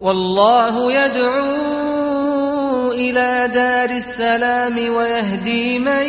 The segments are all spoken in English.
والله يدعو إلى دار السلام ويهدي من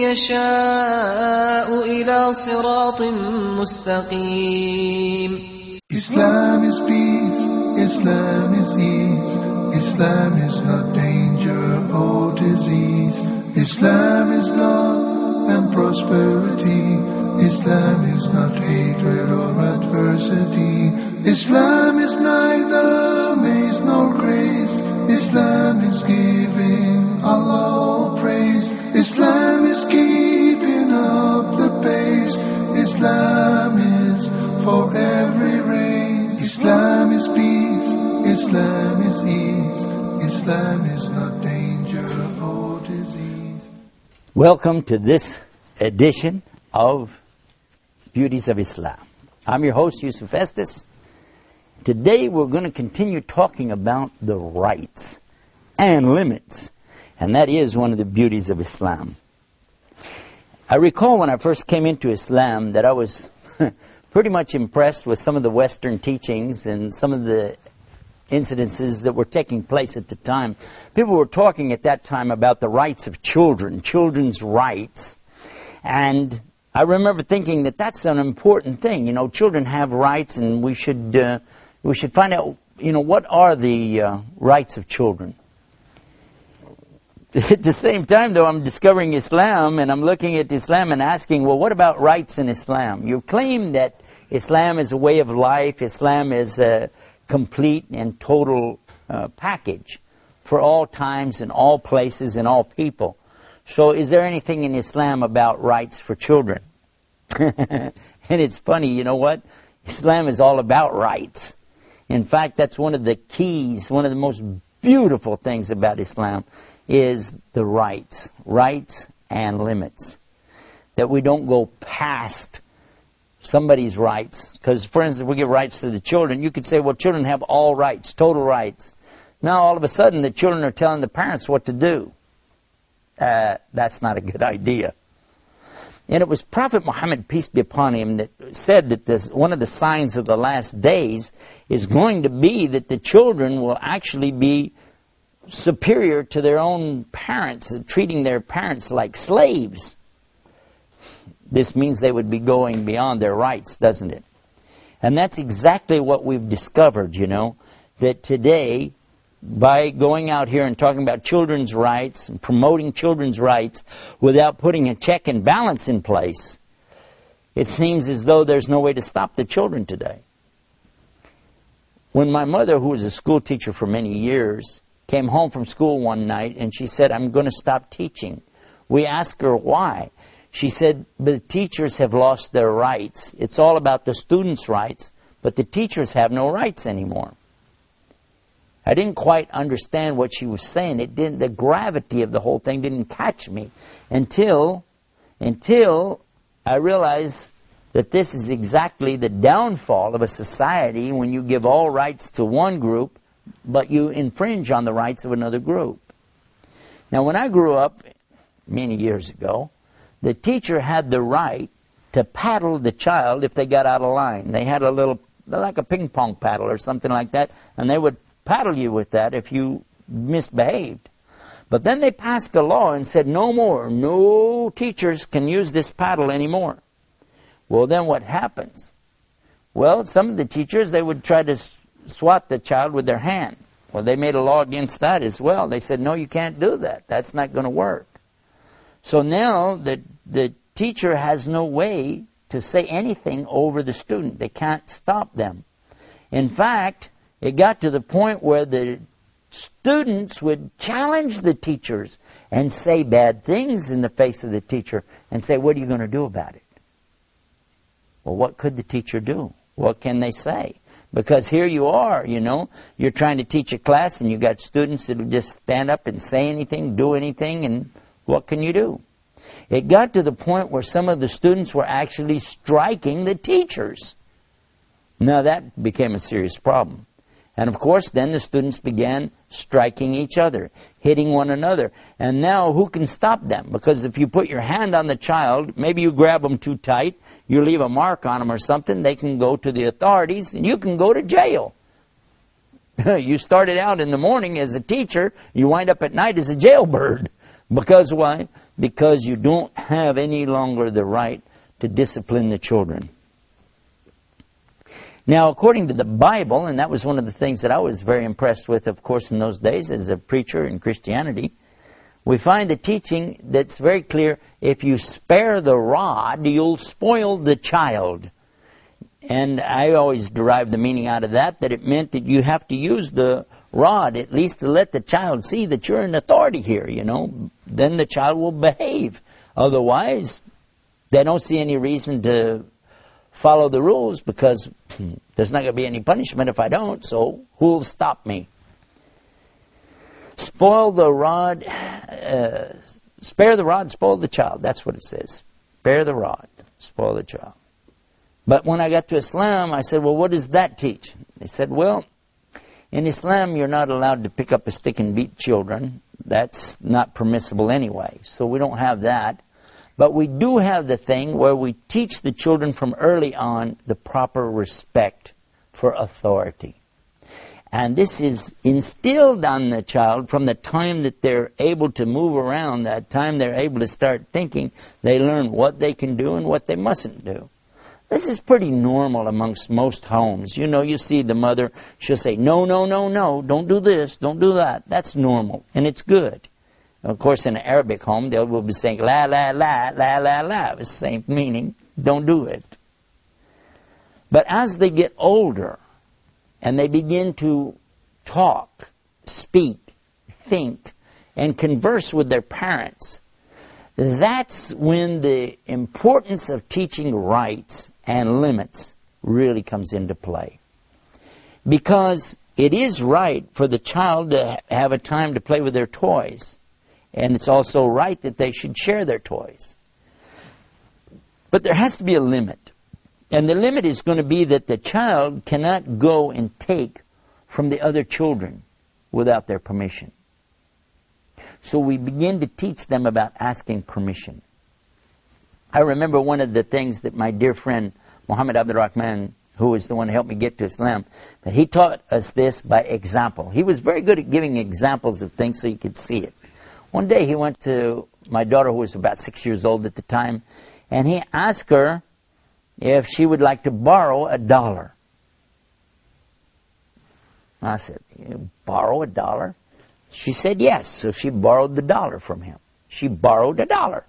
يشاء إلى صراط مستقيم. Islam is peace, Islam is ease, Islam is not danger or disease, Islam is love and prosperity, Islam is not hatred or adversity, Islam is neither maze nor grace, Islam is giving Allah praise, Islam is keeping up the pace, Islam is for every race, Islam is peace, Islam is ease, Islam is not danger or disease. Welcome to this edition of Beauties of Islam. I'm your host, Yusuf Estes. Today we're going to continue talking about the rights and limits, and that is one of the beauties of Islam. I recall when I first came into Islam that I was pretty much impressed with some of the Western teachings and some of the incidences that were taking place at the time. People were talking at that time about the rights of children, children's rights, and I remember thinking that that's an important thing. You know, children have rights, and we should find out, what are the rights of children. At the same time, though, I'm discovering Islam, and I'm looking at Islam and asking, well, what about rights in Islam? You claim that Islam is a way of life, Islam is a complete and total package for all times and all places and all people. So is there anything in Islam about rights for children? And it's funny, you know what? Islam is all about rights. In fact, that's one of the keys, one of the most beautiful things about Islam is the rights and limits. That we don't go past somebody's rights. Because, for instance, if we give rights to the children, you could say, well, children have all rights, total rights. Now, all of a sudden, the children are telling the parents what to do. That's not a good idea. And it was Prophet Muhammad, peace be upon him, that said that one of the signs of the last days is going to be that the children will actually be superior to their own parents, treating their parents like slaves. This means they would be going beyond their rights, doesn't it? And that's exactly what we've discovered, that today, by going out here and talking about children's rights and promoting children's rights without putting a check and balance in place, it seems as though there's no way to stop the children today. When my mother, who was a school teacher for many years, came home from school one night and she said, I'm going to stop teaching. We asked her why. She said, the teachers have lost their rights. It's all about the students' rights, but the teachers have no rights anymore. I didn't quite understand what she was saying. The gravity of the whole thing didn't catch me until I realized that this is exactly the downfall of a society when you give all rights to one group, but you infringe on the rights of another group. Now, when I grew up many years ago, the teacher had the right to paddle the child if they got out of line. They had a little, like a ping pong paddle or something like that, and they would paddle you with that if you misbehaved. But then they passed a law and said no teachers can use this paddle anymore. Well, then what happens? Well, some of the teachers, they would try to swat the child with their hand. Well, they made a law against that as well. They said, no, you can't do that. That's not going to work. So now the teacher has no way to say anything over the student. They can't stop them. In fact, it got to the point where the students would challenge the teachers and say bad things in the face of the teacher and say, what are you going to do about it? Well, what could the teacher do? What can they say? Because here you are, you're trying to teach a class and you got students that will just stand up and say anything, do anything, and what can you do? It got to the point where some of the students were actually striking the teachers. Now that became a serious problem. And of course, then the students began striking each other, hitting one another. And now who can stop them? Because if you put your hand on the child, maybe you grab them too tight, you leave a mark on them or something, they can go to the authorities and you can go to jail. You started out in the morning as a teacher, you wind up at night as a jailbird. Because why? Because you don't have any longer the right to discipline the children. Now, according to the Bible, and that was one of the things that I was very impressed with, of course, in those days as a preacher in Christianity, we find the teaching that's very clear: if you spare the rod, you'll spoil the child. And I always derived the meaning out of that it meant that you have to use the rod at least to let the child see that you're in authority here, you know. Then the child will behave. Otherwise, they don't see any reason to follow the rules, because there's not going to be any punishment if I don't, so who'll stop me? Spoil the rod, spare the rod, spoil the child. That's what it says. Spare the rod, spoil the child. But when I got to Islam, I said, well, what does that teach? They said, well, in Islam, you're not allowed to pick up a stick and beat children. That's not permissible anyway, so we don't have that. But we do have the thing where we teach the children from early on the proper respect for authority. And this is instilled on the child from the time that they're able to move around, that time they're able to start thinking. They learn what they can do and what they mustn't do. This is pretty normal amongst most homes. You know, you see the mother, she'll say, no, no, no, no, don't do this, don't do that. That's normal, and it's good. Of course, in an Arabic home, they will be saying, la, la, la, la, la, la. It's the same meaning. Don't do it. But as they get older, and they begin to talk, speak, think, and converse with their parents, that's when the importance of teaching rights and limits really comes into play. Because it is right for the child to have a time to play with their toys. And it's also right that they should share their toys. But there has to be a limit. And the limit is going to be that the child cannot go and take from the other children without their permission. So we begin to teach them about asking permission. I remember one of the things that my dear friend Muhammad Abdul Rahman, who was the one who helped me get to Islam, that he taught us this by example. He was very good at giving examples of things so you could see it. One day he went to my daughter, who was about 6 years old at the time, and he asked her if she would like to borrow $1. I said, "You borrow $1? She said yes, so she borrowed the $1 from him. She borrowed $1.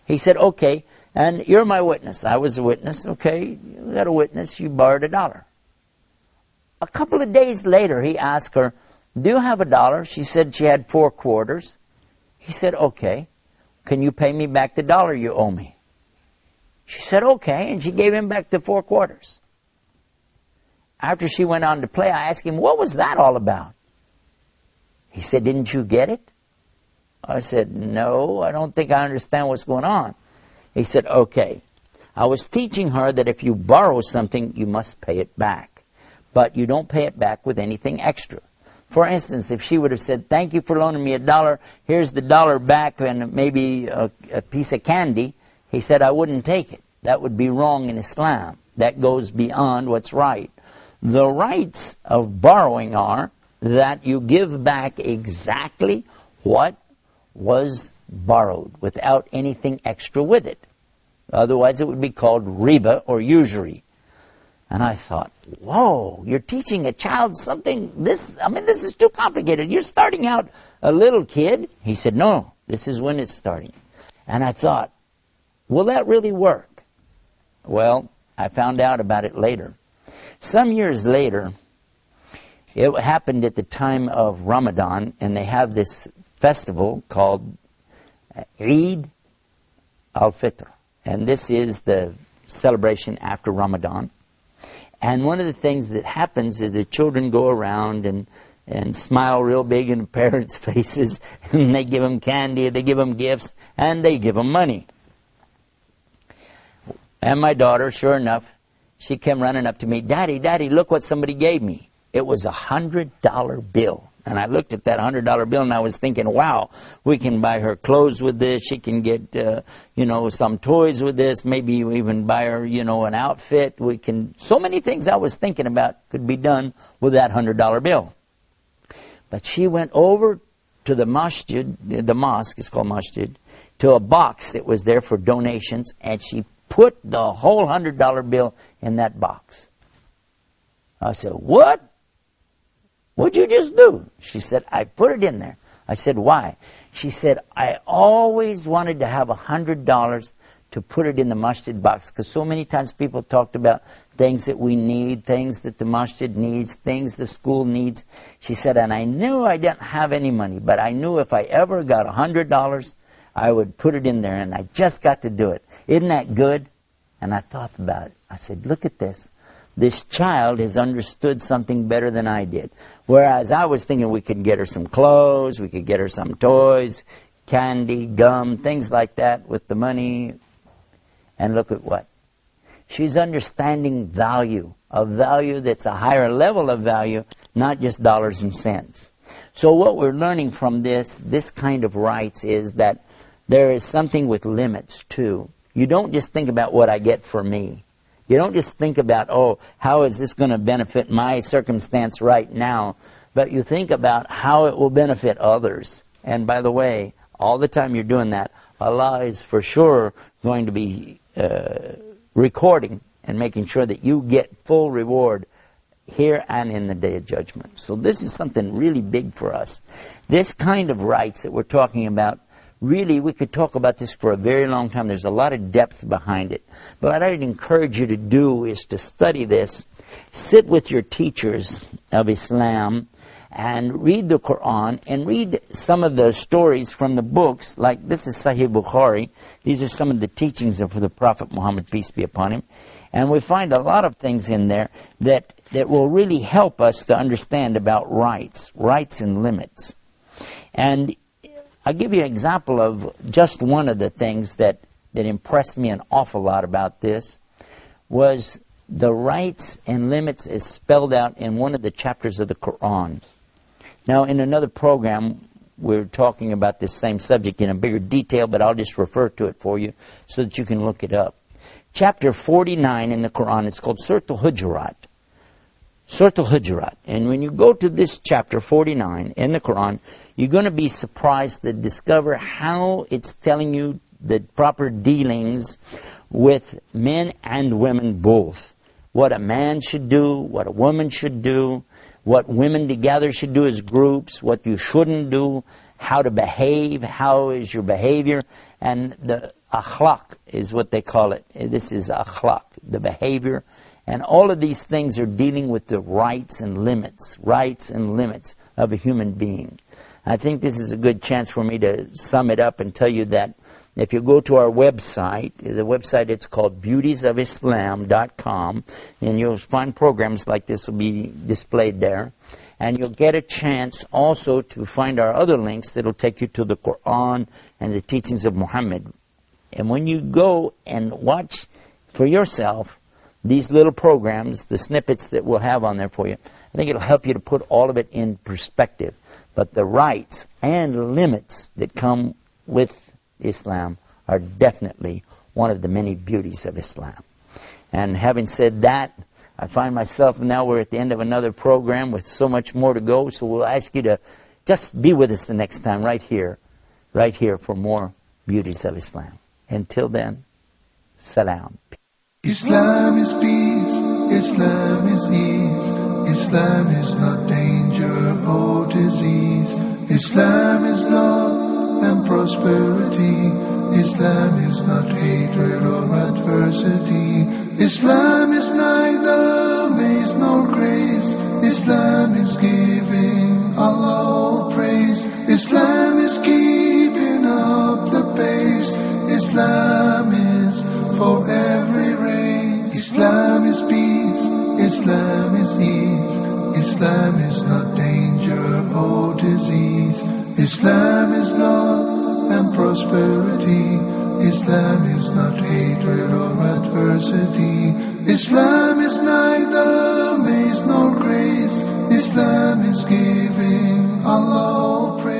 He said, okay, and you're my witness. I was a witness. Okay, you got a witness, you borrowed $1. A couple of days later, he asked her, do you have $1? She said she had 4 quarters. He said, okay, can you pay me back the $1 you owe me? She said, okay, and she gave him back the 4 quarters. After she went on to play, I asked him, what was that all about? He said, didn't you get it? I said, no, I don't think I understand what's going on. He said, okay, I was teaching her that if you borrow something, you must pay it back. But you don't pay it back with anything extra. For instance, if she would have said, thank you for loaning me $1, here's the $1 back and maybe a piece of candy, he said, I wouldn't take it. That would be wrong in Islam. That goes beyond what's right. The rights of borrowing are that you give back exactly what was borrowed without anything extra with it. Otherwise it would be called riba or usury. And I thought, whoa, you're teaching a child something, this is too complicated. You're starting out a little kid. He said, no, this is when it's starting. And I thought, will that really work? Well, I found out about it later. Some years later, it happened at the time of Ramadan, and they have this festival called Eid al-Fitr. And this is the celebration after Ramadan. And one of the things that happens is the children go around and smile real big in the parents' faces, and they give them candy, they give them gifts, and they give them money. And my daughter, sure enough, she came running up to me, Daddy, Daddy, look what somebody gave me. It was $100 bill. And I looked at that $100 bill and I was thinking, wow, we can buy her clothes with this. She can get, some toys with this. Maybe we even buy her, an outfit. We can, so many things I was thinking about could be done with that $100 bill. But she went over to the masjid, the mosque is called masjid, to a box that was there for donations, and she put the whole $100 bill in that box. I said, what? What'd you just do? She said, I put it in there. I said, why? She said, I always wanted to have $100 to put it in the masjid box, because so many times people talked about things that we need, things that the masjid needs, things the school needs. She said, and I knew I didn't have any money, but I knew if I ever got $100, I would put it in there, and I just got to do it. Isn't that good? And I thought about it. I said, look at this. This child has understood something better than I did. Whereas I was thinking we could get her some clothes, we could get her some toys, candy, gum, things like that with the money. And look at what? She's understanding value, a value that's a higher level of value, not just dollars and cents. So what we're learning from this kind of rights is that there is something with limits too. You don't just think about what I get for me. You don't just think about, oh, how is this going to benefit my circumstance right now? But you think about how it will benefit others. And by the way, all the time you're doing that, Allah is for sure going to be recording and making sure that you get full reward here and in the Day of Judgment. So this is something really big for us. This kind of rights that we're talking about, really, we could talk about this for a very long time. There's a lot of depth behind it. But what I'd encourage you to do is to study this. Sit with your teachers of Islam and read the Quran and read some of the stories from the books. Like this is Sahih Bukhari. These are some of the teachings of the Prophet Muhammad, peace be upon him. And we find a lot of things in there that will really help us to understand about rights and limits. And I'll give you an example of just one of the things that impressed me an awful lot about this was the rights and limits is spelled out in one of the chapters of the Quran. Now, in another program, we're talking about this same subject in a bigger detail, but I'll just refer to it for you so that you can look it up. Chapter 49 in the Quran, it's called Surah Al-Hujurat. Surah Al-Hujurat. And when you go to this chapter 49 in the Quran, you're going to be surprised to discover how it's telling you the proper dealings with men and women both. What a man should do, what a woman should do, what women together should do as groups, what you shouldn't do, how to behave, how is your behavior, and the akhlaq is what they call it. This is akhlaq, the behavior. And all of these things are dealing with the rights and limits of a human being. I think this is a good chance for me to sum it up and tell you that if you go to our website, the website it's called beautiesofislam.com, and you'll find programs like this will be displayed there. And you'll get a chance also to find our other links that will take you to the Quran and the teachings of Muhammad. And when you go and watch for yourself these little programs, the snippets that we'll have on there for you, I think it'll help you to put all of it in perspective. But the rights and limits that come with Islam are definitely one of the many beauties of Islam. And having said that, I find myself now we're at the end of another program with so much more to go, so we'll ask you to just be with us the next time right here for more Beauties of Islam. Until then, salam. Islam is peace, Islam is ease, Islam is not danger or disease, Islam is love and prosperity, Islam is not hatred or adversity, Islam is neither maze nor grace, Islam is giving Allah all praise, Islam is keeping up the pace, Islam is for every race. Islam is peace, Islam is ease, Islam is not danger or disease, Islam is love and prosperity, Islam is not hatred or adversity, Islam is neither maze nor grace, Islam is giving Allah all praise.